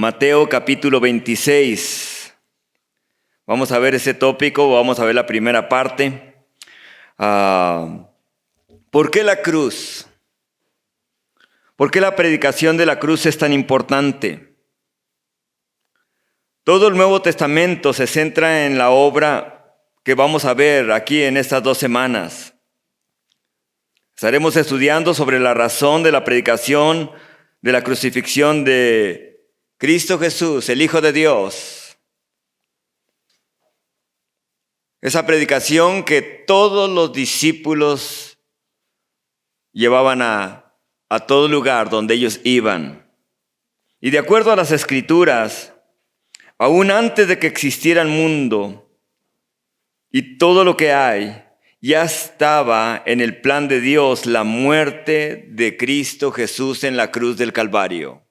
Mateo capítulo 26. Vamos a ver ese tópico, vamos a ver la primera parte. ¿Por qué la cruz? ¿Por qué la predicación de la cruz es tan importante? Todo el Nuevo Testamento se centra en la obra que vamos a ver aquí en estas 2 semanas. Estaremos estudiando sobre la razón de la predicación de la crucifixión de Cristo Jesús, el Hijo de Dios. Esa predicación que todos los discípulos llevaban a todo lugar donde ellos iban. Y de acuerdo a las Escrituras, aún antes de que existiera el mundo y todo lo que hay, ya estaba en el plan de Dios la muerte de Cristo Jesús en la cruz del Calvario.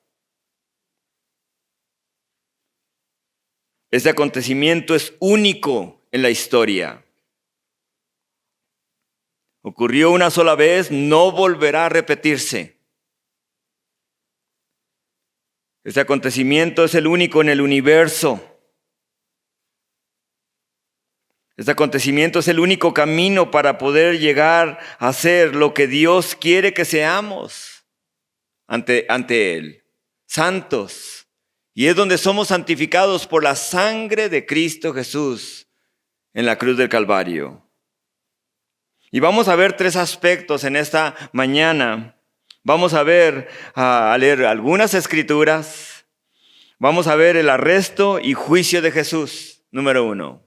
Este acontecimiento es único en la historia. Ocurrió una sola vez, no volverá a repetirse. Este acontecimiento es el único en el universo. Este acontecimiento es el único camino para poder llegar a ser lo que Dios quiere que seamos ante Él, santos. Y es donde somos santificados por la sangre de Cristo Jesús en la cruz del Calvario. Y vamos a ver 3 aspectos en esta mañana. Vamos a ver, a leer algunas escrituras. Vamos a ver el arresto y juicio de Jesús, número 1.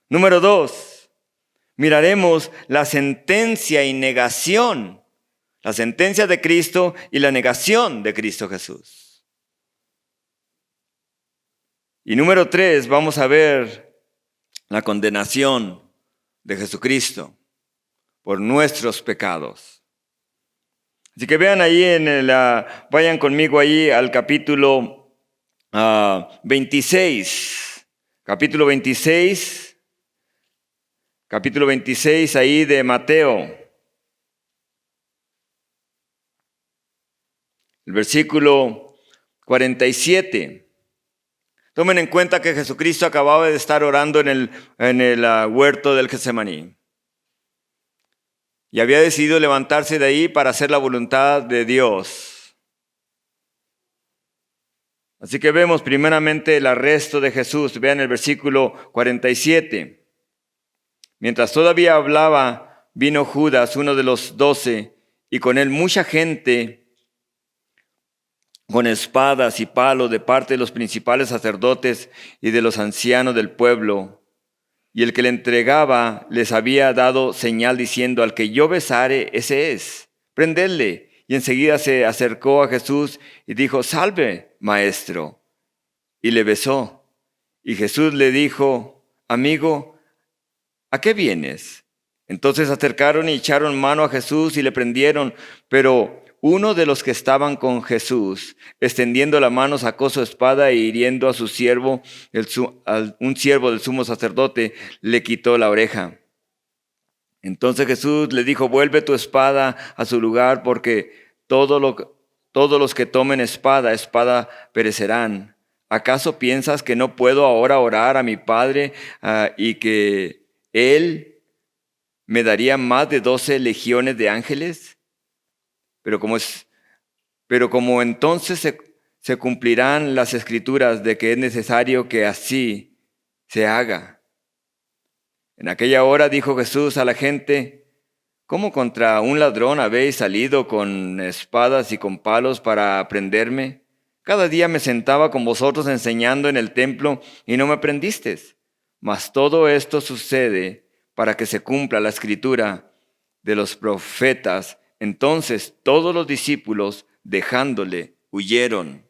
Número 2, miraremos la sentencia y negación. La sentencia de Cristo y la negación de Cristo Jesús. Y número 3, vamos a ver la condenación de Jesucristo por nuestros pecados. Así que vean ahí, vayan conmigo ahí al capítulo 26. Capítulo 26 ahí de Mateo. El versículo 47. Tomen en cuenta que Jesucristo acababa de estar orando en el huerto del Getsemaní. Y había decidido levantarse de ahí para hacer la voluntad de Dios. Así que vemos primeramente el arresto de Jesús. Vean el versículo 47. Mientras todavía hablaba, vino Judas, uno de los 12, y con él mucha gente con espadas y palos de parte de los principales sacerdotes y de los ancianos del pueblo. Y el que le entregaba les había dado señal diciendo: al que yo besare, ese es, prendedle. Y enseguida se acercó a Jesús y dijo: salve, maestro. Y le besó. Y Jesús le dijo: amigo, ¿a qué vienes? Entonces se acercaron y echaron mano a Jesús y le prendieron, pero uno de los que estaban con Jesús, extendiendo la mano, sacó su espada e hiriendo a su siervo, un siervo del sumo sacerdote, le quitó la oreja. Entonces Jesús le dijo: vuelve tu espada a su lugar, porque todos los que tomen espada perecerán. ¿Acaso piensas que no puedo ahora orar a mi Padre y que Él me daría más de 12 legiones de ángeles? Pero como entonces se cumplirán las escrituras de que es necesario que así se haga. En aquella hora dijo Jesús a la gente: ¿cómo contra un ladrón habéis salido con espadas y con palos para prenderme? Cada día me sentaba con vosotros enseñando en el templo y no me prendisteis. Mas todo esto sucede para que se cumpla la escritura de los profetas. Entonces todos los discípulos, dejándole, huyeron.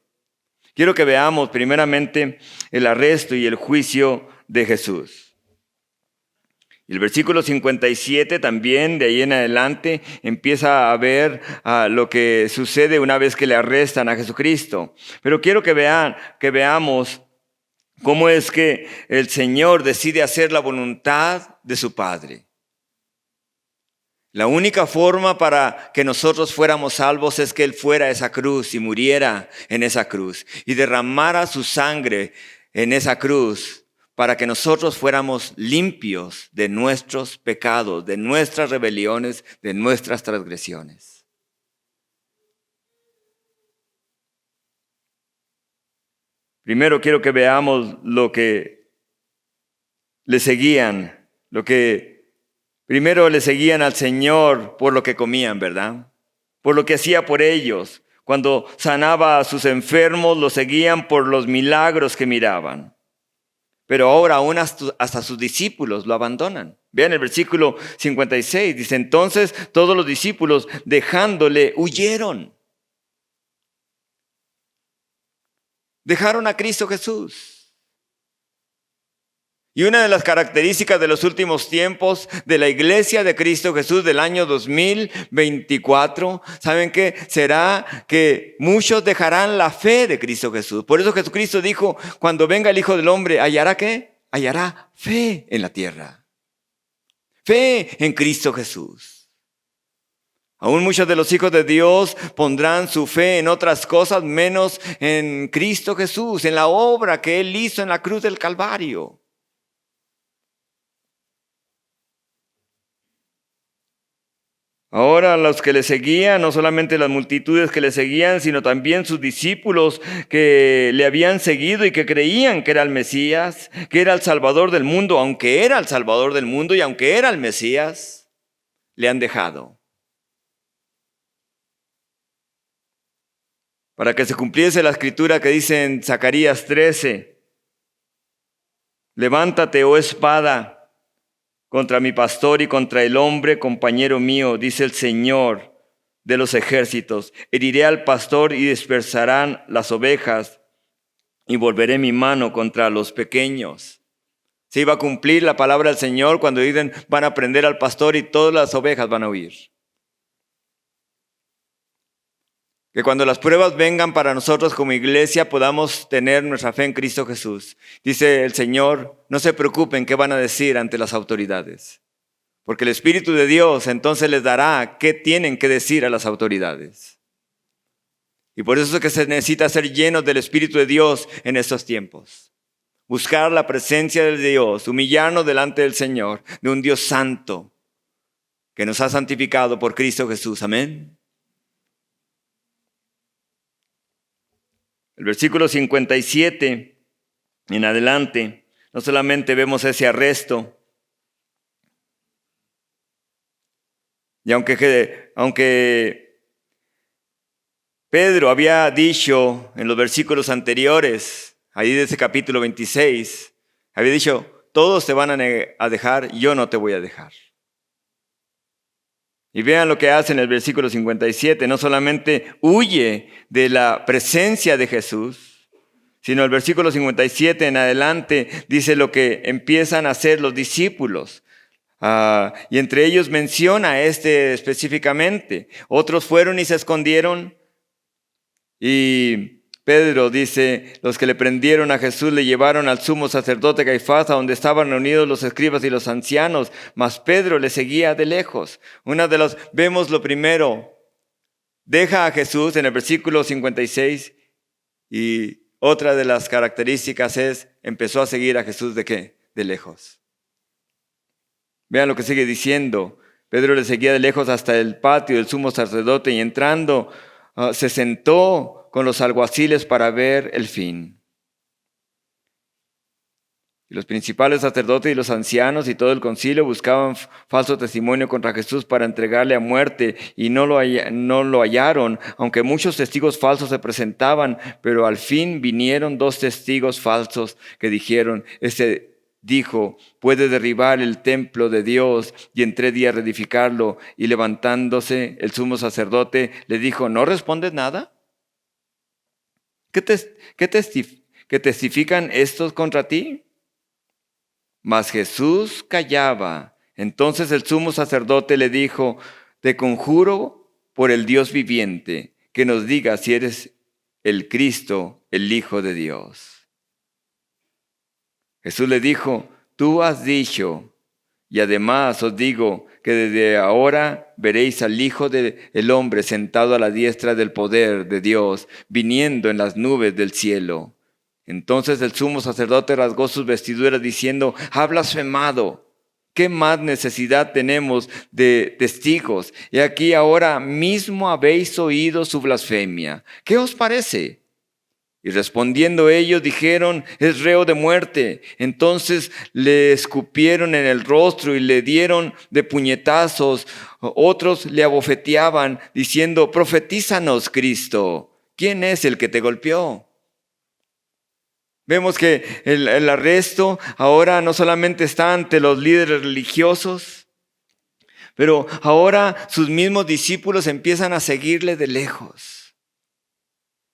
Quiero que veamos primeramente el arresto y el juicio de Jesús. Y el versículo 57 también, de ahí en adelante, empieza a ver lo que sucede una vez que le arrestan a Jesucristo. Pero quiero que veamos cómo es que el Señor decide hacer la voluntad de su Padre. La única forma para que nosotros fuéramos salvos es que Él fuera a esa cruz y muriera en esa cruz y derramara su sangre en esa cruz para que nosotros fuéramos limpios de nuestros pecados, de nuestras rebeliones, de nuestras transgresiones. Primero quiero que veamos lo que le seguían, primero le seguían al Señor por lo que comían, ¿verdad? Por lo que hacía por ellos. Cuando sanaba a sus enfermos, lo seguían por los milagros que miraban. Pero ahora aún hasta sus discípulos lo abandonan. Vean el versículo 56, dice, entonces todos los discípulos dejándole huyeron. Dejaron a Cristo Jesús. Y una de las características de los últimos tiempos de la Iglesia de Cristo Jesús del año 2024, ¿saben qué? Será que muchos dejarán la fe de Cristo Jesús. Por eso Jesucristo dijo, cuando venga el Hijo del Hombre, ¿hallará qué? Hallará fe en la tierra. Fe en Cristo Jesús. Aún muchos de los hijos de Dios pondrán su fe en otras cosas menos en Cristo Jesús, en la obra que Él hizo en la cruz del Calvario. Ahora los que le seguían, no solamente las multitudes que le seguían, sino también sus discípulos que le habían seguido y que creían que era el Mesías, que era el Salvador del mundo, aunque era el Salvador del mundo y aunque era el Mesías, le han dejado. Para que se cumpliese la escritura que dice en Zacarías 13, levántate, oh espada, contra mi pastor y contra el hombre compañero mío, dice el Señor de los ejércitos. Heriré al pastor y dispersarán las ovejas y volveré mi mano contra los pequeños. Se iba a cumplir la palabra del Señor cuando dicen van a prender al pastor y todas las ovejas van a huir. Que cuando las pruebas vengan para nosotros como iglesia podamos tener nuestra fe en Cristo Jesús. Dice el Señor, no se preocupen qué van a decir ante las autoridades. Porque el Espíritu de Dios entonces les dará qué tienen que decir a las autoridades. Y por eso es que se necesita ser llenos del Espíritu de Dios en estos tiempos. Buscar la presencia de Dios, humillarnos delante del Señor, de un Dios santo que nos ha santificado por Cristo Jesús. Amén. El versículo 57 en adelante, no solamente vemos ese arresto, y aunque Pedro había dicho en los versículos anteriores, ahí de ese capítulo 26, había dicho, todos te van a dejar, yo no te voy a dejar. Y vean lo que hace en el versículo 57, no solamente huye de la presencia de Jesús, sino el versículo 57 en adelante dice lo que empiezan a hacer los discípulos. Y entre ellos menciona específicamente. Otros fueron y se escondieron. Y Pedro dice, los que le prendieron a Jesús le llevaron al sumo sacerdote Caifás, a donde estaban reunidos los escribas y los ancianos, mas Pedro le seguía de lejos. Vemos lo primero, deja a Jesús en el versículo 56 y otra de las características es, empezó a seguir a Jesús ¿de qué? De lejos. Vean lo que sigue diciendo. Pedro le seguía de lejos hasta el patio del sumo sacerdote y entrando se sentó con los alguaciles para ver el fin. Y los principales sacerdotes y los ancianos y todo el concilio buscaban falso testimonio contra Jesús para entregarle a muerte y no lo hallaron, aunque muchos testigos falsos se presentaban, pero al fin vinieron 2 testigos falsos que dijeron, dijo, puede derribar el templo de Dios y en 3 días reedificarlo. Y levantándose el sumo sacerdote le dijo, ¿no respondes nada? ¿Qué testifican estos contra ti? Mas Jesús callaba. Entonces el sumo sacerdote le dijo, te conjuro por el Dios viviente, que nos digas si eres el Cristo, el Hijo de Dios. Jesús le dijo, tú has dicho Y además os digo que desde ahora veréis al Hijo del Hombre sentado a la diestra del poder de Dios, viniendo en las nubes del cielo. Entonces el sumo sacerdote rasgó sus vestiduras diciendo: ha blasfemado. ¿Qué más necesidad tenemos de testigos? Y aquí ahora mismo habéis oído su blasfemia. ¿Qué os parece? Y respondiendo ellos dijeron: es reo de muerte. Entonces le escupieron en el rostro y le dieron de puñetazos. Otros le abofeteaban diciendo: profetízanos, Cristo, ¿quién es el que te golpeó? Vemos que el arresto ahora no solamente está ante los líderes religiosos, pero ahora sus mismos discípulos empiezan a seguirle de lejos.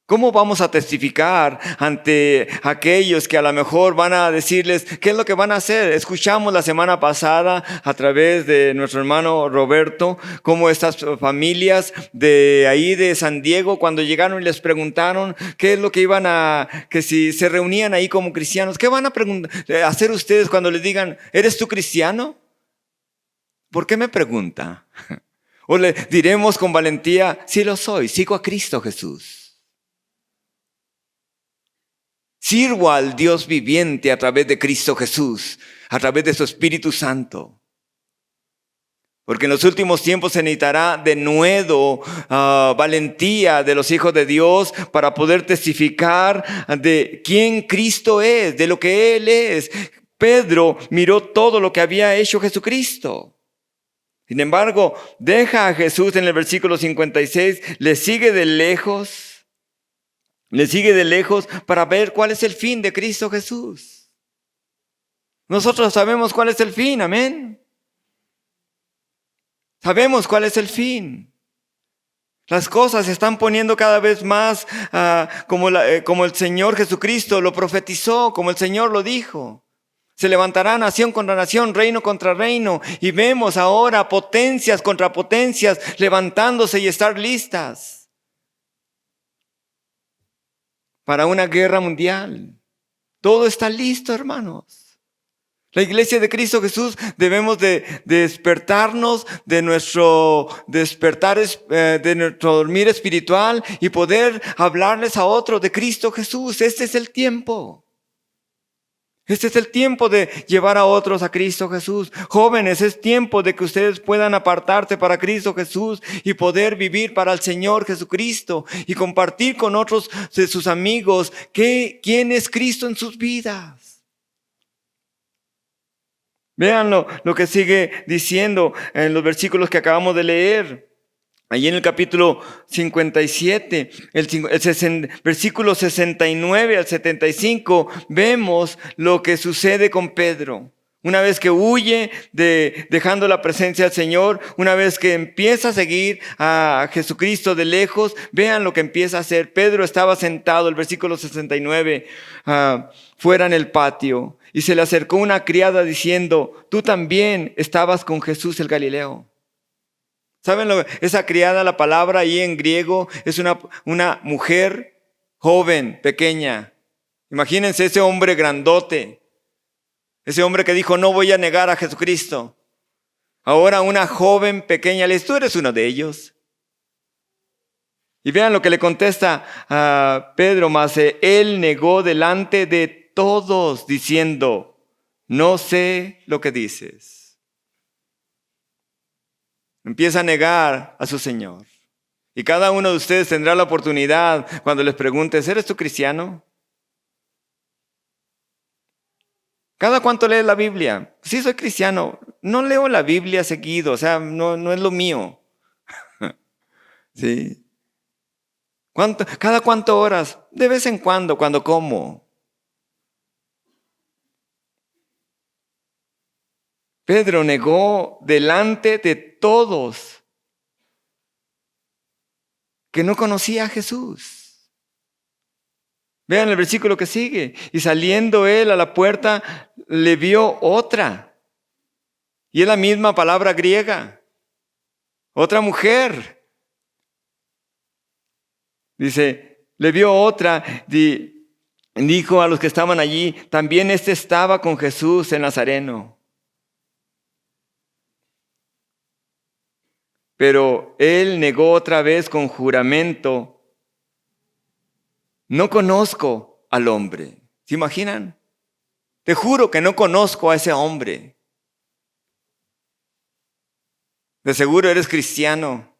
¿Cómo vamos a testificar ante aquellos que a lo mejor van a decirles qué es lo que van a hacer? Escuchamos la semana pasada a través de nuestro hermano Roberto cómo estas familias de ahí de San Diego, cuando llegaron y les preguntaron qué es lo que que si se reunían ahí como cristianos, ¿qué van a hacer ustedes cuando les digan: ¿eres tú cristiano? ¿Por qué me pregunta? O le diremos con valentía: sí lo soy, sigo a Cristo Jesús. Sirvo al Dios viviente a través de Cristo Jesús, a través de su Espíritu Santo. Porque en los últimos tiempos se necesitará de nuevo valentía de los hijos de Dios para poder testificar de quién Cristo es, de lo que Él es. Pedro miró todo lo que había hecho Jesucristo. Sin embargo, deja a Jesús en el versículo 56, le sigue de lejos. Le sigue de lejos para ver cuál es el fin de Cristo Jesús. Nosotros sabemos cuál es el fin, amén. Sabemos cuál es el fin. Las cosas se están poniendo cada vez más como el Señor Jesucristo lo profetizó, como el Señor lo dijo. Se levantará nación contra nación, reino contra reino. Y vemos ahora potencias contra potencias levantándose y estar listas para una guerra mundial. Todo está listo, hermanos. La iglesia de Cristo Jesús debemos de despertarnos de nuestro de nuestro dormir espiritual y poder hablarles a otros de Cristo Jesús. Este es el tiempo. Este es el tiempo de llevar a otros a Cristo Jesús. Jóvenes, es tiempo de que ustedes puedan apartarse para Cristo Jesús y poder vivir para el Señor Jesucristo y compartir con otros de sus amigos quién es Cristo en sus vidas. Vean lo que sigue diciendo en los versículos que acabamos de leer. Allí en el capítulo 57, versículo 69 al 75, vemos lo que sucede con Pedro. Una vez que huye dejando la presencia del Señor, una vez que empieza a seguir a Jesucristo de lejos, vean lo que empieza a hacer. Pedro estaba sentado, el versículo 69, fuera en el patio, y se le acercó una criada diciendo: tú también estabas con Jesús el Galileo. ¿Saben esa criada, la palabra ahí en griego es una mujer joven, pequeña? Imagínense ese hombre grandote, ese hombre que dijo: no voy a negar a Jesucristo. Ahora una joven pequeña le dice: tú eres uno de ellos. Y vean lo que le contesta a Pedro, mas él negó delante de todos diciendo: no sé lo que dices. Empieza a negar a su Señor. Y cada uno de ustedes tendrá la oportunidad cuando les preguntes: ¿eres tú cristiano? ¿Cada cuánto lees la Biblia? Sí, soy cristiano. No leo la Biblia seguido, o sea, no es lo mío. ¿Sí? ¿Cada cuánto horas? De vez en cuando como. Pedro negó delante de todos que no conocía a Jesús. Vean el versículo que sigue. Y saliendo él a la puerta, le vio otra. Y es la misma palabra griega. Otra mujer. Dice, le vio otra. Dijo a los que estaban allí: también estaba con Jesús el Nazareno. Pero él negó otra vez con juramento: no conozco al hombre. ¿Se imaginan? Te juro que no conozco a ese hombre. De seguro eres cristiano.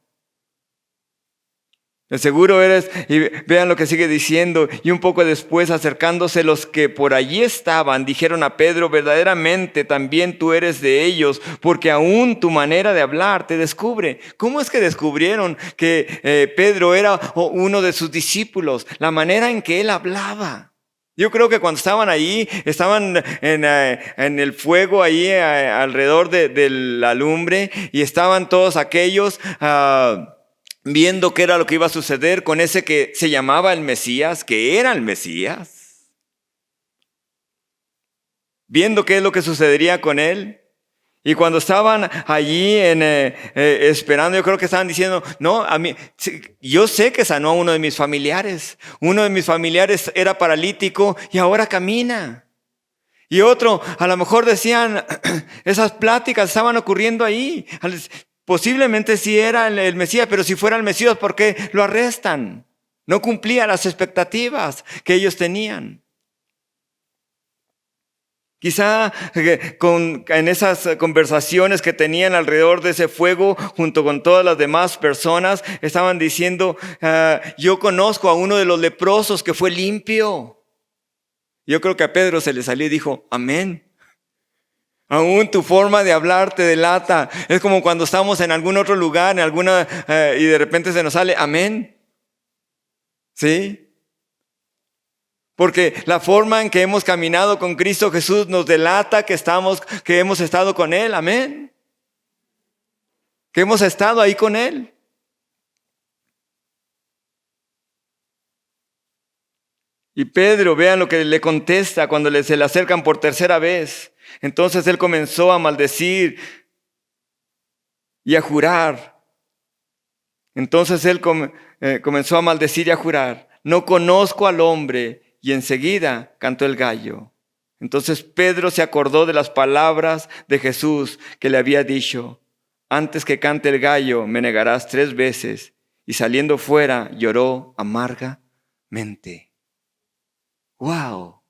De seguro eres, y vean lo que sigue diciendo, y un poco después, acercándose los que por allí estaban, dijeron a Pedro: verdaderamente también tú eres de ellos, porque aún tu manera de hablar te descubre. ¿Cómo es que descubrieron que Pedro era uno de sus discípulos? La manera en que él hablaba. Yo creo que cuando estaban allí, estaban en el fuego ahí alrededor de la lumbre, y estaban todos aquellos viendo qué era lo que iba a suceder con ese que se llamaba el Mesías, que era el Mesías, viendo qué es lo que sucedería con él. Y cuando estaban allí esperando, yo creo que estaban diciendo: no, a mí, yo sé que sanó a uno de mis familiares. Uno de mis familiares era paralítico y ahora camina. Y otro, a lo mejor decían, esas pláticas estaban ocurriendo ahí. Posiblemente sí era el Mesías, pero si fuera el Mesías, ¿por qué lo arrestan? No cumplía las expectativas que ellos tenían. Quizá en esas conversaciones que tenían alrededor de ese fuego, junto con todas las demás personas, estaban diciendo: yo conozco a uno de los leprosos que fue limpio. Yo creo que a Pedro se le salió y dijo: amén. Aún tu forma de hablar te delata. Es como cuando estamos en algún otro lugar, y de repente se nos sale amén. ¿Sí? Porque la forma en que hemos caminado con Cristo Jesús nos delata que hemos estado con Él. Amén. Que hemos estado ahí con Él. Y Pedro, vean lo que le contesta cuando se le acercan por tercera vez. Entonces él comenzó a maldecir y a jurar. Entonces él comenzó a maldecir y a jurar: no conozco al hombre. Y enseguida cantó el gallo. Entonces Pedro se acordó de las palabras de Jesús que le había dicho: antes que cante el gallo, me negarás 3 veces. Y saliendo fuera, lloró amargamente. ¡Wow!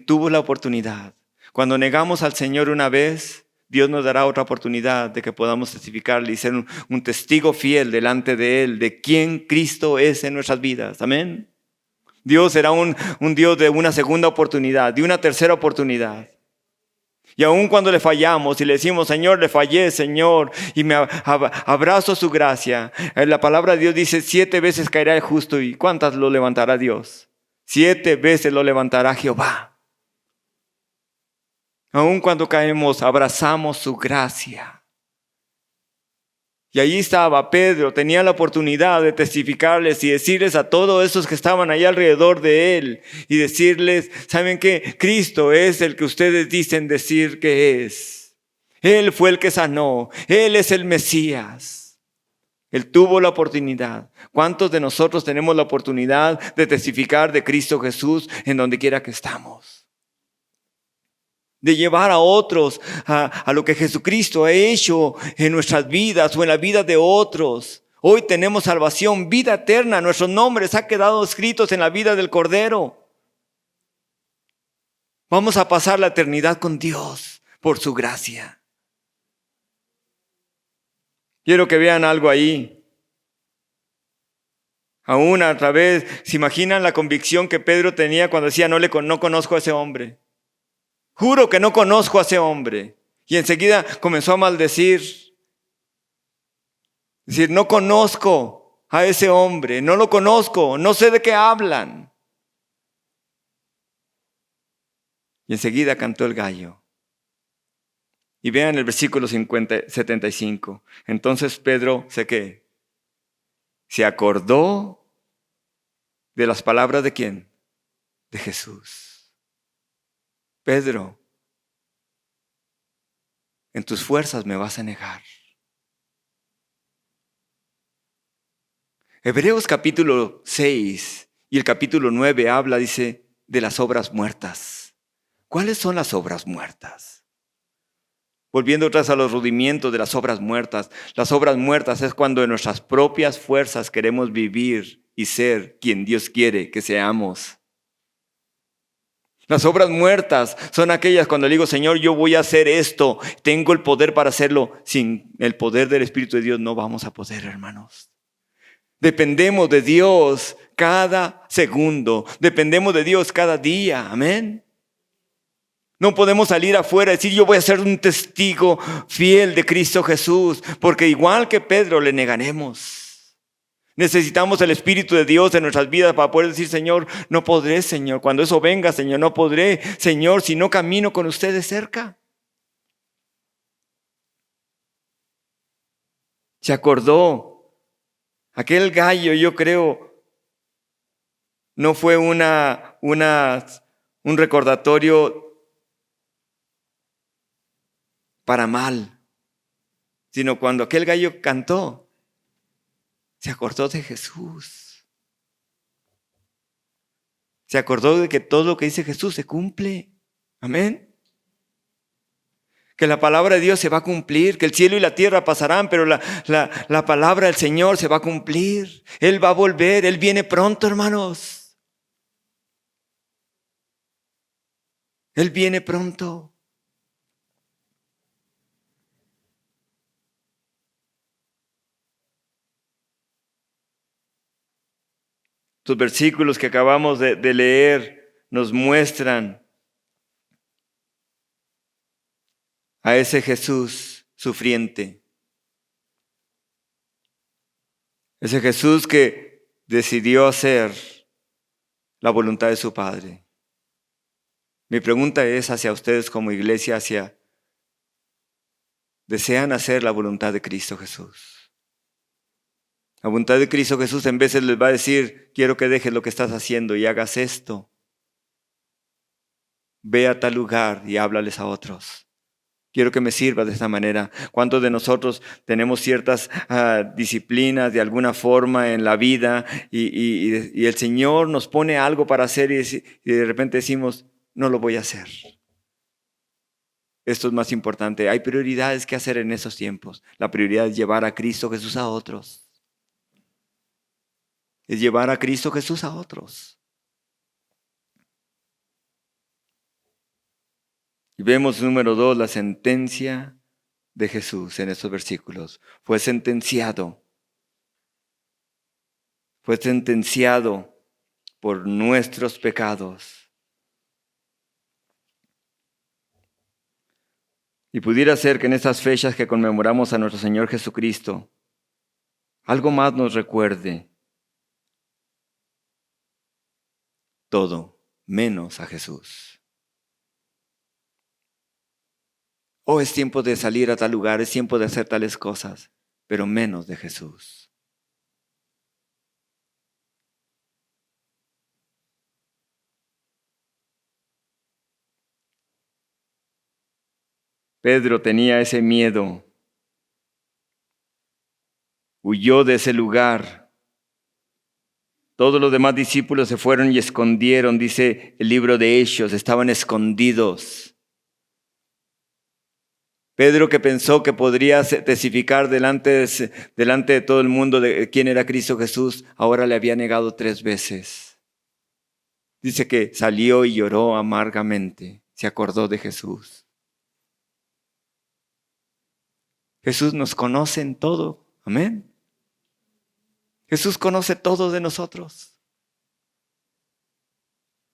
Tuvo la oportunidad. Cuando negamos al Señor una vez, Dios nos dará otra oportunidad de que podamos testificarle y ser un testigo fiel delante de Él de quién Cristo es en nuestras vidas. Amén. Dios será un Dios de una segunda oportunidad, de una tercera oportunidad. Y aun cuando le fallamos y le decimos: Señor, le fallé, Señor, y me abrazo su gracia. La palabra de Dios dice: 7 veces caerá el justo. ¿Y cuántas lo levantará Dios? 7 veces lo levantará Jehová. Aun cuando caemos, abrazamos su gracia. Y allí estaba Pedro, tenía la oportunidad de testificarles y decirles a todos esos que estaban ahí alrededor de él, y decirles: ¿saben qué? Cristo es el que ustedes dicen decir que es. Él fue el que sanó, Él es el Mesías. Él tuvo la oportunidad. ¿Cuántos de nosotros tenemos la oportunidad de testificar de Cristo Jesús en donde quiera que estamos? De llevar a otros a lo que Jesucristo ha hecho en nuestras vidas o en la vida de otros. Hoy tenemos salvación, vida eterna. Nuestros nombres han quedado escritos en la vida del Cordero. Vamos a pasar la eternidad con Dios por su gracia. Quiero que vean algo ahí. Aún a través, ¿se imaginan la convicción que Pedro tenía cuando decía: no conozco a ese hombre? Juro que no conozco a ese hombre. Y enseguida comenzó a maldecir. Decir: no conozco a ese hombre, no lo conozco, no sé de qué hablan. Y enseguida cantó el gallo. Y vean el versículo 75. Entonces Pedro se acordó de las palabras ¿de quién? De Jesús. Pedro, en tus fuerzas me vas a negar. Hebreos capítulo 6 y el capítulo 9 habla, dice, de las obras muertas. ¿Cuáles son las obras muertas? Volviendo atrás a los rudimientos de las obras muertas. Las obras muertas es cuando en nuestras propias fuerzas queremos vivir y ser quien Dios quiere que seamos. Las obras muertas son aquellas cuando le digo, Señor, yo voy a hacer esto, tengo el poder para hacerlo. Sin el poder del Espíritu de Dios no vamos a poder, hermanos. Dependemos de Dios cada segundo, dependemos de Dios cada día, amén. No podemos salir afuera y decir, yo voy a ser un testigo fiel de Cristo Jesús, porque igual que Pedro le negaremos. Necesitamos el Espíritu de Dios en nuestras vidas para poder decir, Señor, no podré, Señor. Cuando eso venga, Señor, no podré, Señor, si no camino con ustedes cerca. Se acordó. Aquel gallo, yo creo, no fue un recordatorio para mal, sino cuando aquel gallo cantó, se acordó de Jesús. Se acordó de que todo lo que dice Jesús se cumple. Amén. Que la palabra de Dios se va a cumplir, que el cielo y la tierra pasarán, pero la palabra del Señor se va a cumplir. Él va a volver, Él viene pronto, hermanos. Él viene pronto. Los versículos que acabamos de leer nos muestran a ese Jesús sufriente. Ese Jesús que decidió hacer la voluntad de su Padre. Mi pregunta es hacia ustedes como iglesia, ¿desean hacer la voluntad de Cristo Jesús? La voluntad de Cristo Jesús en veces les va a decir, quiero que dejes lo que estás haciendo y hagas esto. Ve a tal lugar y háblales a otros. Quiero que me sirvas de esta manera. ¿Cuántos de nosotros tenemos ciertas disciplinas de alguna forma en la vida y el Señor nos pone algo para hacer y de repente decimos, no lo voy a hacer? Esto es más importante. Hay prioridades que hacer en esos tiempos. La prioridad es llevar a Cristo Jesús a otros. Es llevar a Cristo Jesús a otros. Y vemos, número 2, la sentencia de Jesús en estos versículos. Fue sentenciado por nuestros pecados. Y pudiera ser que en estas fechas que conmemoramos a nuestro Señor Jesucristo, algo más nos recuerde. Todo menos a Jesús. Oh, es tiempo de salir a tal lugar, es tiempo de hacer tales cosas, pero menos de Jesús. Pedro tenía ese miedo. Huyó de ese lugar. Todos los demás discípulos se fueron y escondieron, dice el libro de Hechos, estaban escondidos. Pedro, que pensó que podría testificar delante de todo el mundo de quién era Cristo Jesús, ahora le había negado 3 veces. Dice que salió y lloró amargamente, se acordó de Jesús. Jesús nos conoce en todo, amén. Jesús conoce todo de nosotros.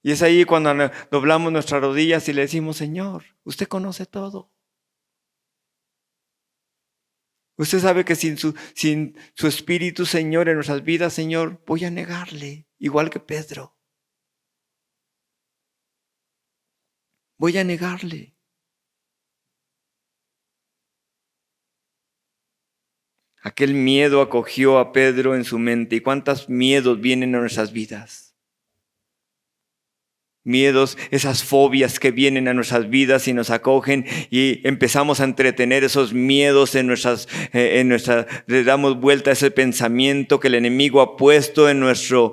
Y es ahí cuando doblamos nuestras rodillas y le decimos, Señor, usted conoce todo. Usted sabe que sin su Espíritu, Señor, en nuestras vidas, Señor, voy a negarle, igual que Pedro. Voy a negarle. Aquel miedo acogió a Pedro en su mente. ¿Y cuántos miedos vienen a nuestras vidas? Miedos, esas fobias que vienen a nuestras vidas y nos acogen y empezamos a entretener esos miedos en le damos vuelta a ese pensamiento que el enemigo ha puesto en nuestra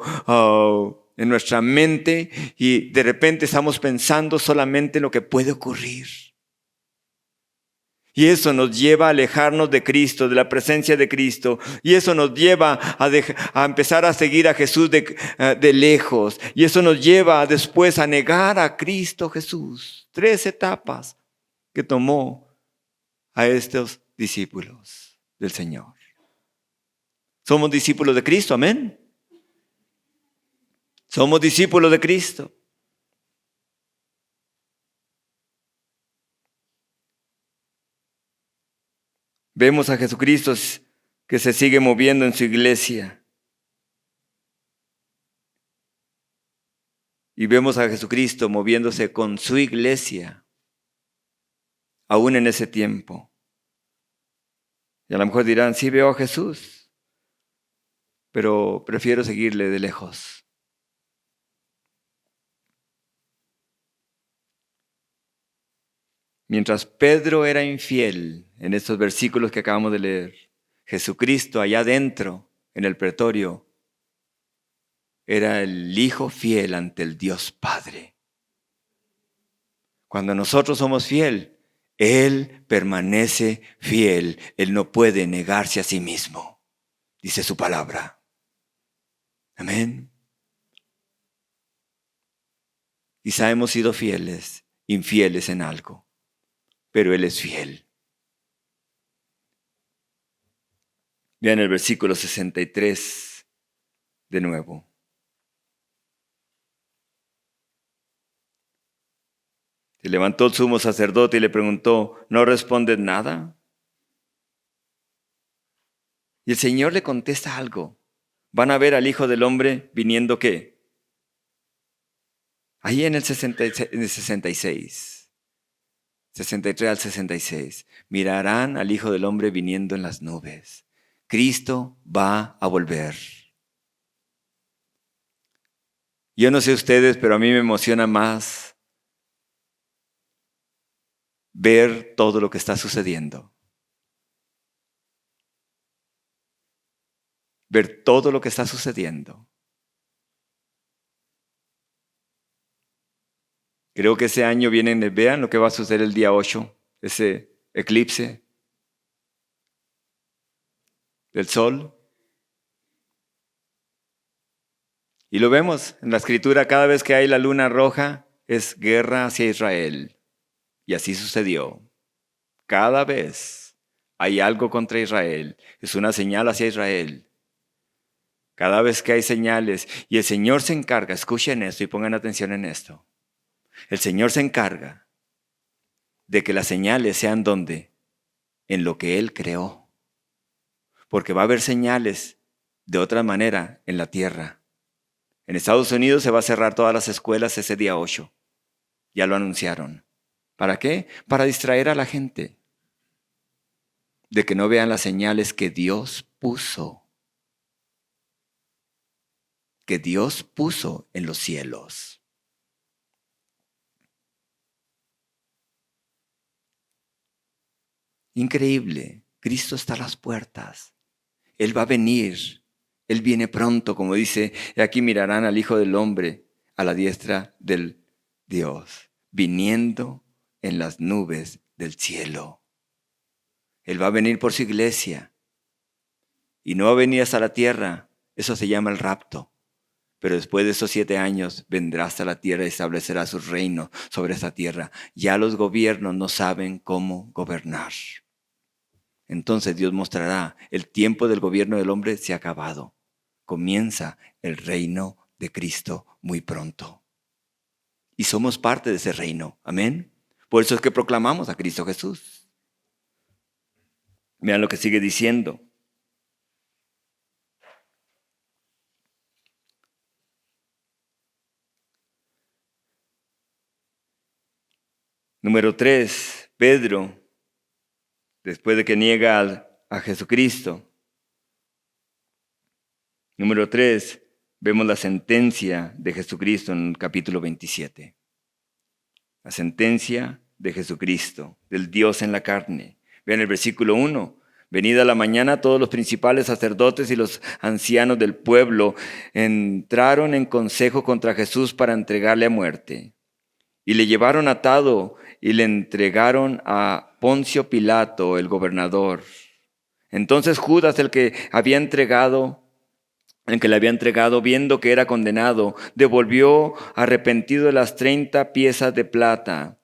mente y de repente estamos pensando solamente en lo que puede ocurrir. Y eso nos lleva a alejarnos de Cristo, de la presencia de Cristo. Y eso nos lleva a empezar a seguir a Jesús de lejos. Y eso nos lleva después a negar a Cristo Jesús. 3 etapas que tomó a estos discípulos del Señor. Somos discípulos de Cristo, amén. Somos discípulos de Cristo. Vemos a Jesucristo que se sigue moviendo en su iglesia. Y vemos a Jesucristo moviéndose con su iglesia, aún en ese tiempo. Y a lo mejor dirán, sí veo a Jesús, pero prefiero seguirle de lejos. Mientras Pedro era infiel en estos versículos que acabamos de leer, Jesucristo allá adentro, en el pretorio, era el Hijo fiel ante el Dios Padre. Cuando nosotros somos fiel, Él permanece fiel. Él no puede negarse a sí mismo, dice su palabra. Amén. Quizá hemos sido infieles en algo, pero Él es fiel. Vean el versículo 63 de nuevo. Se levantó el sumo sacerdote y le preguntó, ¿no respondes nada? Y el Señor le contesta algo. Van a ver al Hijo del Hombre viniendo, ¿qué? Ahí en el 66. 63 al 66. Mirarán al Hijo del Hombre viniendo en las nubes. Cristo va a volver. Yo no sé ustedes, pero a mí me emociona más ver todo lo que está sucediendo. Ver todo lo que está sucediendo. Creo que ese año vean lo que va a suceder el día 8, ese eclipse del sol. Y lo vemos en la Escritura, cada vez que hay la luna roja, es guerra hacia Israel. Y así sucedió. Cada vez hay algo contra Israel, es una señal hacia Israel. Cada vez que hay señales, y el Señor se encarga, escuchen esto y pongan atención en esto. El Señor se encarga de que las señales sean ¿dónde? En lo que Él creó. Porque va a haber señales de otra manera en la tierra. En Estados Unidos se va a cerrar todas las escuelas ese día 8. Ya lo anunciaron. ¿Para qué? Para distraer a la gente de que no vean las señales que Dios puso. Que Dios puso en los cielos. Increíble. Cristo está a las puertas. Él va a venir. Él viene pronto, como dice, y aquí mirarán al Hijo del Hombre a la diestra del Dios, viniendo en las nubes del cielo. Él va a venir por su iglesia y no va a venir hasta la tierra. Eso se llama el rapto. Pero después de esos 7 años vendrá hasta la tierra y establecerá su reino sobre esta tierra. Ya los gobiernos no saben cómo gobernar. Entonces Dios mostrará, el tiempo del gobierno del hombre se ha acabado. Comienza el reino de Cristo muy pronto. Y somos parte de ese reino. Amén. Por eso es que proclamamos a Cristo Jesús. Vean lo que sigue diciendo. Número 3, Pedro, después de que niega a Jesucristo. Número 3, vemos la sentencia de Jesucristo en el capítulo 27. La sentencia de Jesucristo, del Dios en la carne. Vean el versículo 1. Venida la mañana, todos los principales sacerdotes y los ancianos del pueblo entraron en consejo contra Jesús para entregarle a muerte. y le llevaron atado y le entregaron a Poncio Pilato, el gobernador. Entonces Judas, el que le había entregado, viendo que era condenado, devolvió arrepentido las 30 piezas de plata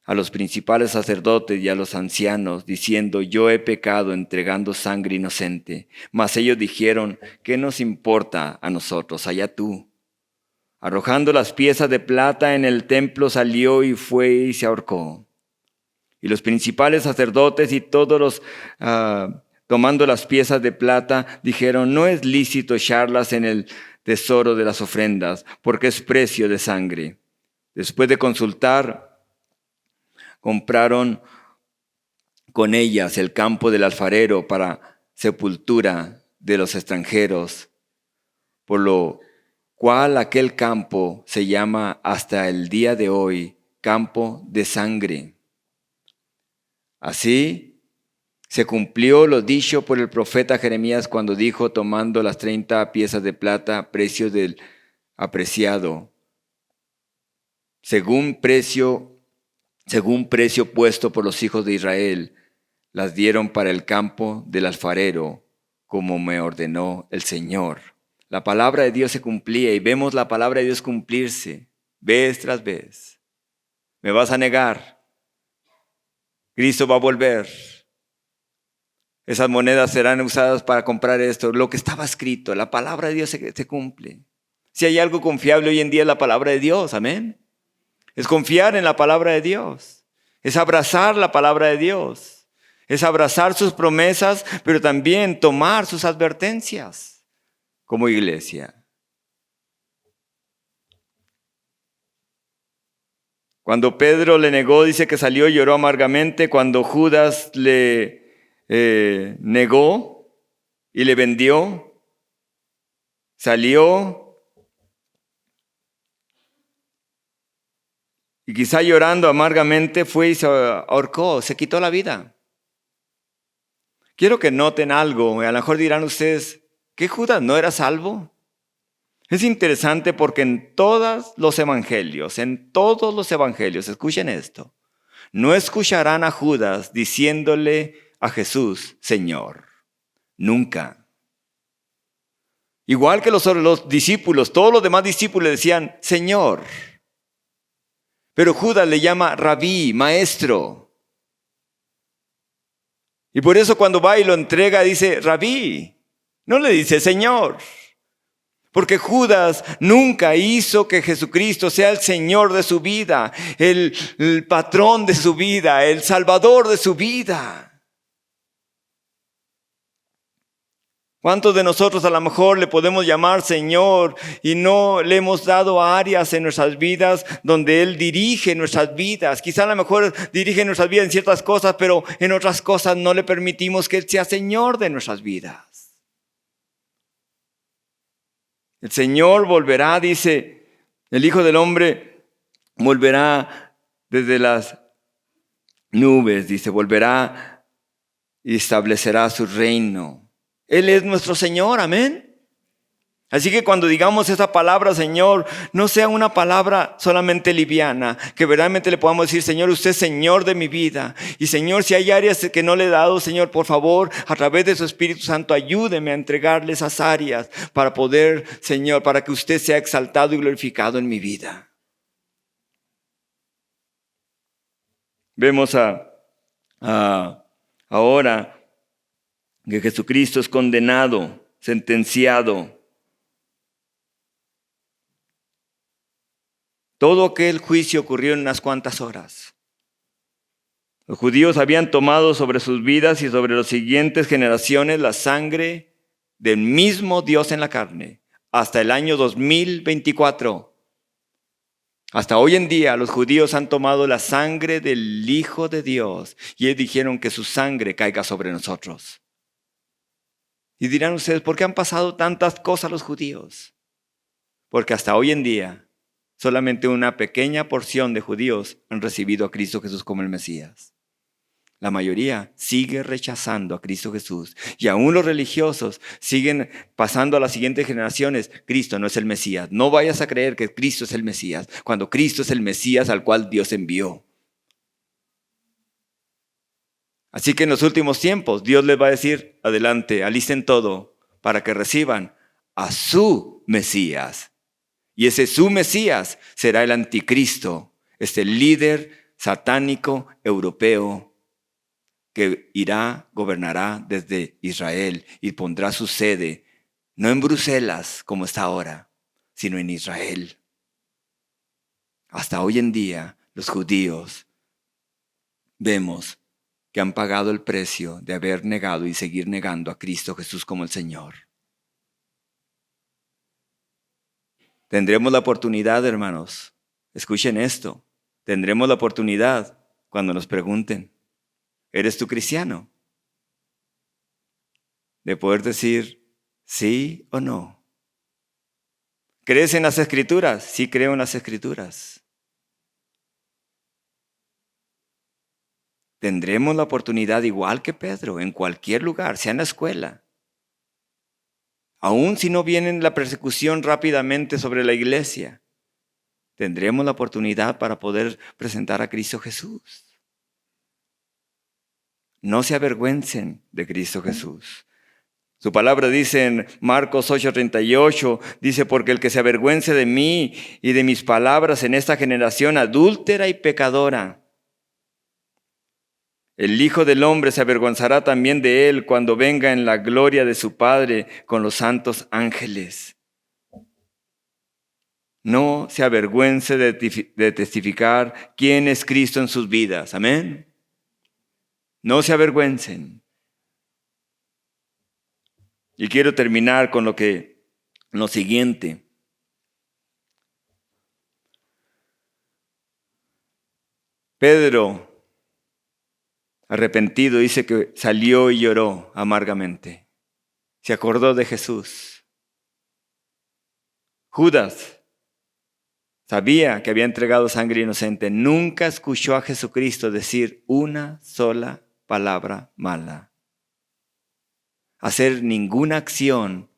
a los principales sacerdotes y a los ancianos, diciendo: yo he pecado entregando sangre inocente. Mas ellos dijeron: ¿qué nos importa a nosotros? Allá tú. Arrojando las piezas de plata en el templo, salió y fue y se ahorcó. Y los principales sacerdotes y todos los, tomando las piezas de plata, dijeron: no es lícito echarlas en el tesoro de las ofrendas, porque es precio de sangre. Después de consultar, compraron con ellas el campo del alfarero para sepultura de los extranjeros, por lo cual aquel campo se llama hasta el día de hoy campo de sangre. Así se cumplió lo dicho por el profeta Jeremías cuando dijo, tomando las 30 piezas de plata, precio del apreciado, según precio puesto por los hijos de Israel, las dieron para el campo del alfarero, como me ordenó el Señor. La palabra de Dios se cumplía y vemos la palabra de Dios cumplirse vez tras vez. ¿Me vas a negar? Cristo va a volver. Esas monedas serán usadas para comprar esto. Lo que estaba escrito, la palabra de Dios se cumple. Si hay algo confiable hoy en día es la palabra de Dios, amén. Es confiar en la palabra de Dios. Es abrazar la palabra de Dios. Es abrazar sus promesas, pero también tomar sus advertencias como iglesia. Cuando Pedro le negó, dice que salió y lloró amargamente. Cuando Judas le negó y le vendió, salió y quizá llorando amargamente fue y se ahorcó, se quitó la vida. Quiero que noten algo, a lo mejor dirán ustedes, ¿qué Judas no era salvo? Es interesante porque en todos los evangelios, escuchen esto, no escucharán a Judas diciéndole a Jesús, Señor, nunca. Igual que los discípulos, todos los demás discípulos decían, Señor. Pero Judas le llama Rabí, maestro. Y por eso cuando va y lo entrega dice Rabí, no le dice Señor. Porque Judas nunca hizo que Jesucristo sea el Señor de su vida, el patrón de su vida, el Salvador de su vida. ¿Cuántos de nosotros a lo mejor le podemos llamar Señor y no le hemos dado áreas en nuestras vidas donde Él dirige nuestras vidas? Quizá a lo mejor dirige nuestras vidas en ciertas cosas, pero en otras cosas no le permitimos que Él sea Señor de nuestras vidas. El Señor volverá, dice, el Hijo del Hombre volverá desde las nubes, dice, volverá y establecerá su reino. Él es nuestro Señor, amén. Así que cuando digamos esa palabra, Señor, no sea una palabra solamente liviana, que verdaderamente le podamos decir, Señor, usted es Señor de mi vida. Y Señor, si hay áreas que no le he dado, Señor, por favor, a través de su Espíritu Santo, ayúdeme a entregarle esas áreas para poder, Señor, para que usted sea exaltado y glorificado en mi vida. Vemos ahora que Jesucristo es condenado, sentenciado. Todo aquel juicio ocurrió en unas cuantas horas. Los judíos habían tomado sobre sus vidas y sobre las siguientes generaciones la sangre del mismo Dios en la carne, hasta el año 2024. Hasta hoy en día los judíos han tomado la sangre del Hijo de Dios y ellos dijeron que su sangre caiga sobre nosotros. Y dirán ustedes, ¿por qué han pasado tantas cosas los judíos? Porque hasta hoy en día solamente una pequeña porción de judíos han recibido a Cristo Jesús como el Mesías. La mayoría sigue rechazando a Cristo Jesús. Y aún los religiosos siguen pasando a las siguientes generaciones. Cristo no es el Mesías. No vayas a creer que Cristo es el Mesías, cuando Cristo es el Mesías al cual Dios envió. Así que en los últimos tiempos Dios les va a decir, adelante, alisten todo para que reciban a su Mesías. Y ese su Mesías será el anticristo, este líder satánico europeo que gobernará desde Israel y pondrá su sede, no en Bruselas como está ahora, sino en Israel. Hasta hoy en día los judíos vemos que han pagado el precio de haber negado y seguir negando a Cristo Jesús como el Señor. Tendremos la oportunidad, hermanos, escuchen esto, tendremos la oportunidad cuando nos pregunten, ¿eres tú cristiano? De poder decir sí o no. ¿Crees en las Escrituras? Sí, creo en las Escrituras. Tendremos la oportunidad, igual que Pedro, en cualquier lugar, sea en la escuela. Aún si no viene la persecución rápidamente sobre la iglesia, tendremos la oportunidad para poder presentar a Cristo Jesús. No se avergüencen de Cristo Jesús. Su palabra dice en Marcos 8:38, dice, porque el que se avergüence de mí y de mis palabras en esta generación adúltera y pecadora, el Hijo del Hombre se avergonzará también de él cuando venga en la gloria de su Padre con los santos ángeles. No se avergüence de testificar quién es Cristo en sus vidas. Amén. No se avergüencen. Y quiero terminar con lo siguiente. Pedro, arrepentido, dice que salió y lloró amargamente. Se acordó de Jesús. Judas sabía que había entregado sangre inocente. Nunca escuchó a Jesucristo decir una sola palabra mala. Hacer ninguna acción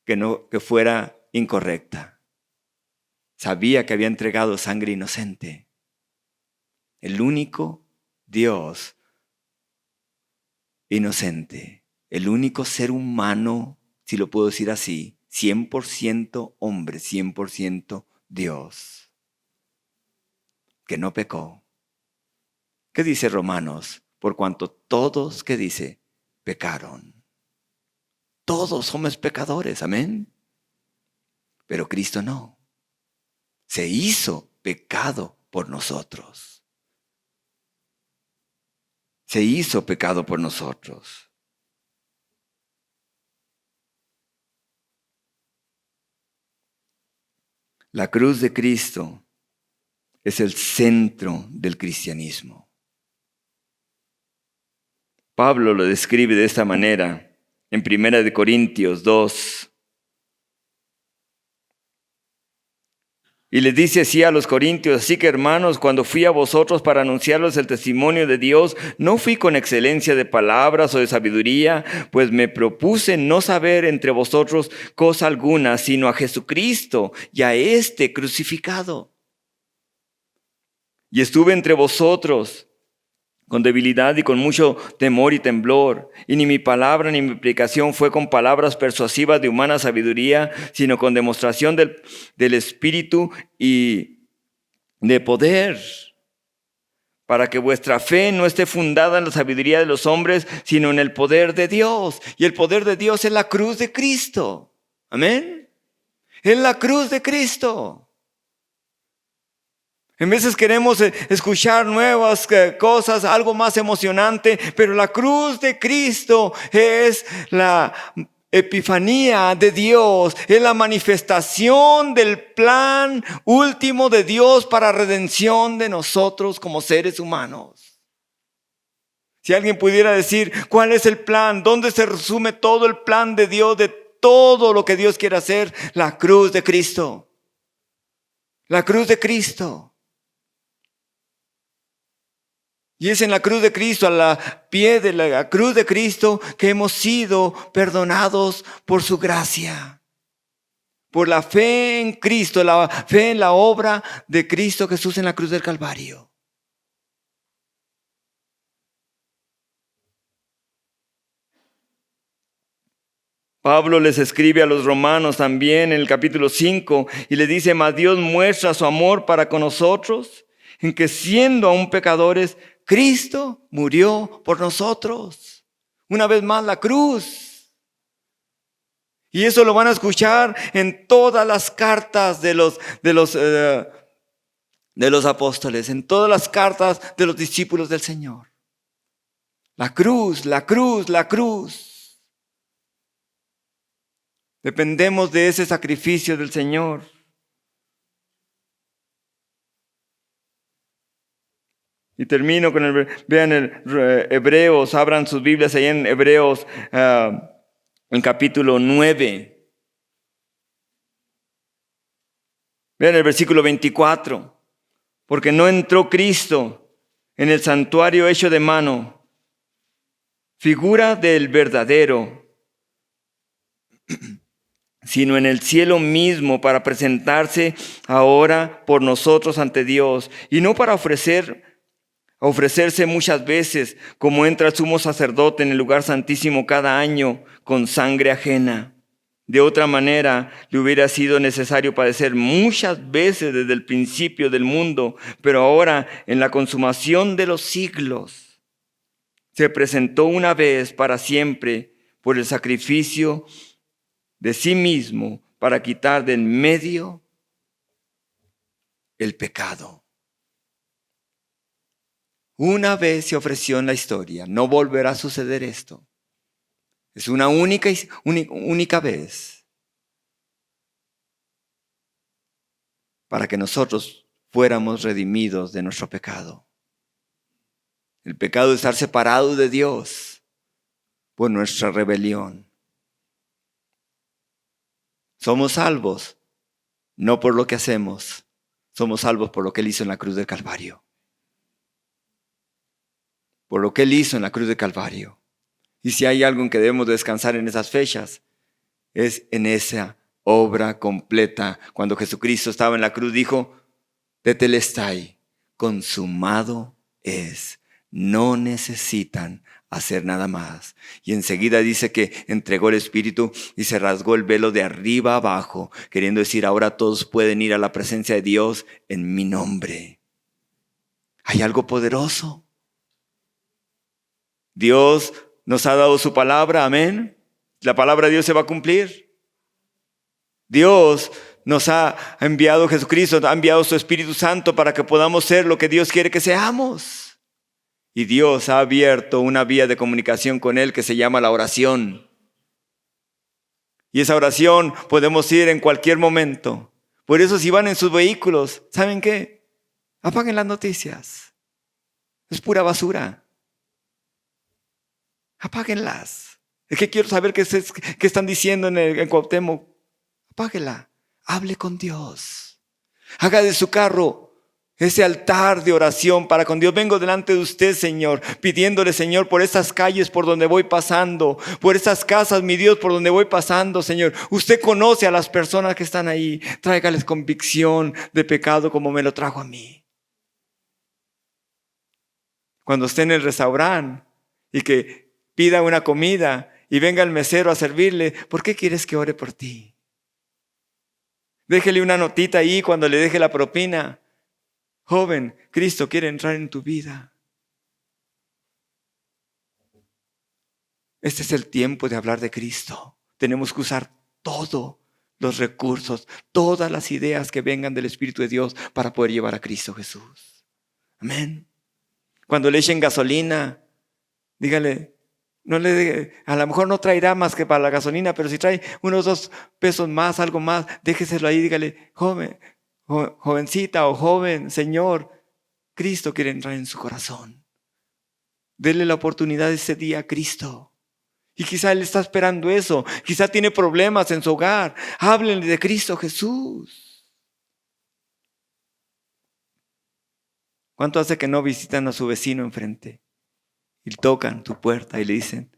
que fuera incorrecta. Sabía que había entregado sangre inocente. El único Dios inocente, el único ser humano, si lo puedo decir así, 100% hombre, 100% Dios, que no pecó. ¿Qué dice Romanos? Por cuanto todos, ¿qué dice? Pecaron. Todos somos pecadores, amén. Pero Cristo no. Se hizo pecado por nosotros. Se hizo pecado por nosotros. La cruz de Cristo es el centro del cristianismo. Pablo lo describe de esta manera en 1 Corintios 2. Y les dice así a los corintios, así que hermanos, cuando fui a vosotros para anunciarles el testimonio de Dios, no fui con excelencia de palabras o de sabiduría, pues me propuse no saber entre vosotros cosa alguna, sino a Jesucristo y a este crucificado. Y estuve entre vosotros con debilidad y con mucho temor y temblor, y ni mi palabra ni mi predicación fue con palabras persuasivas de humana sabiduría, sino con demostración del Espíritu y de poder, para que vuestra fe no esté fundada en la sabiduría de los hombres, sino en el poder de Dios. Y el poder de Dios es la cruz de Cristo. Amén. Es la cruz de Cristo. En veces queremos escuchar nuevas cosas, algo más emocionante, pero la cruz de Cristo es la epifanía de Dios, es la manifestación del plan último de Dios para redención de nosotros como seres humanos. Si alguien pudiera decir cuál es el plan, dónde se resume todo el plan de Dios, de todo lo que Dios quiere hacer, la cruz de Cristo. La cruz de Cristo. Y es en la cruz de Cristo, a la pie de la cruz de Cristo, que hemos sido perdonados por su gracia. Por la fe en Cristo, la fe en la obra de Cristo Jesús en la cruz del Calvario. Pablo les escribe a los romanos también en el capítulo 5 y les dice: mas Dios muestra su amor para con nosotros en que siendo aún pecadores, Cristo murió por nosotros. Una vez más la cruz. Y eso lo van a escuchar en todas las cartas de los apóstoles, en todas las cartas de los discípulos del Señor. La cruz, la cruz, la cruz. Dependemos de ese sacrificio del Señor. Y termino con vean Hebreos, abran sus Biblias ahí en Hebreos, en capítulo 9. Vean el versículo 24. Porque no entró Cristo en el santuario hecho de mano, figura del verdadero, sino en el cielo mismo, para presentarse ahora por nosotros ante Dios, y no para ofrecerse muchas veces, como entra el sumo sacerdote en el lugar santísimo cada año con sangre ajena. De otra manera, le hubiera sido necesario padecer muchas veces desde el principio del mundo, pero ahora, en la consumación de los siglos, se presentó una vez para siempre por el sacrificio de sí mismo para quitar de en medio el pecado. Una vez se ofreció en la historia, no volverá a suceder esto. Es una única vez para que nosotros fuéramos redimidos de nuestro pecado. El pecado de estar separado de Dios por nuestra rebelión. Somos salvos, no por lo que hacemos, somos salvos por lo que Él hizo en la cruz del Calvario. Por lo que Él hizo en la cruz del Calvario. Y si hay algo en que debemos descansar en esas fechas, es en esa obra completa. Cuando Jesucristo estaba en la cruz, dijo: tetelestai, consumado es. No necesitan hacer nada más. Y enseguida dice que entregó el Espíritu y se rasgó el velo de arriba abajo, queriendo decir: ahora todos pueden ir a la presencia de Dios en mi nombre. Hay algo poderoso. Dios nos ha dado su palabra, amén. La palabra de Dios se va a cumplir. Dios nos ha enviado, Jesucristo ha enviado su Espíritu Santo para que podamos ser lo que Dios quiere que seamos. Y Dios ha abierto una vía de comunicación con Él que se llama la oración. Y esa oración podemos ir en cualquier momento. Por eso, si van en sus vehículos, ¿saben qué? Apaguen las noticias. Es pura basura. Apáguenlas. Es que quiero saber qué están diciendo en Cuauhtémoc. Apáguela. Hable con Dios. Haga de su carro ese altar de oración para con Dios. Vengo delante de usted, Señor, pidiéndole, Señor, por estas calles por donde voy pasando, por estas casas, mi Dios, por donde voy pasando, Señor. Usted conoce a las personas que están ahí. Tráigales convicción de pecado como me lo trajo a mí. Cuando esté en el restaurante y que pida una comida y venga el mesero a servirle, ¿por qué quieres que ore por ti? Déjele una notita ahí cuando le deje la propina. Joven, Cristo quiere entrar en tu vida. Este es el tiempo de hablar de Cristo. Tenemos que usar todos los recursos, todas las ideas que vengan del Espíritu de Dios para poder llevar a Cristo Jesús. Amén. Cuando le echen gasolina, dígale: a lo mejor no traerá más que para la gasolina, pero si trae unos 2 pesos más, algo más, déjeselo ahí, dígale: jovencita o joven, Señor, Cristo quiere entrar en su corazón. Dele la oportunidad ese día a Cristo. Y quizá Él está esperando eso. Quizá tiene problemas en su hogar. Háblenle de Cristo Jesús. ¿Cuánto hace que no visitan a su vecino enfrente? Y tocan tu puerta y le dicen,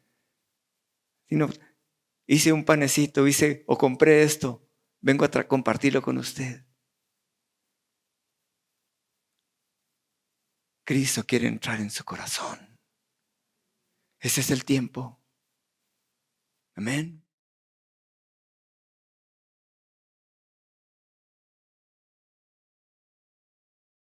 hice un panecito, o compré esto, vengo a compartirlo con usted. Cristo quiere entrar en su corazón. Ese es el tiempo. Amén.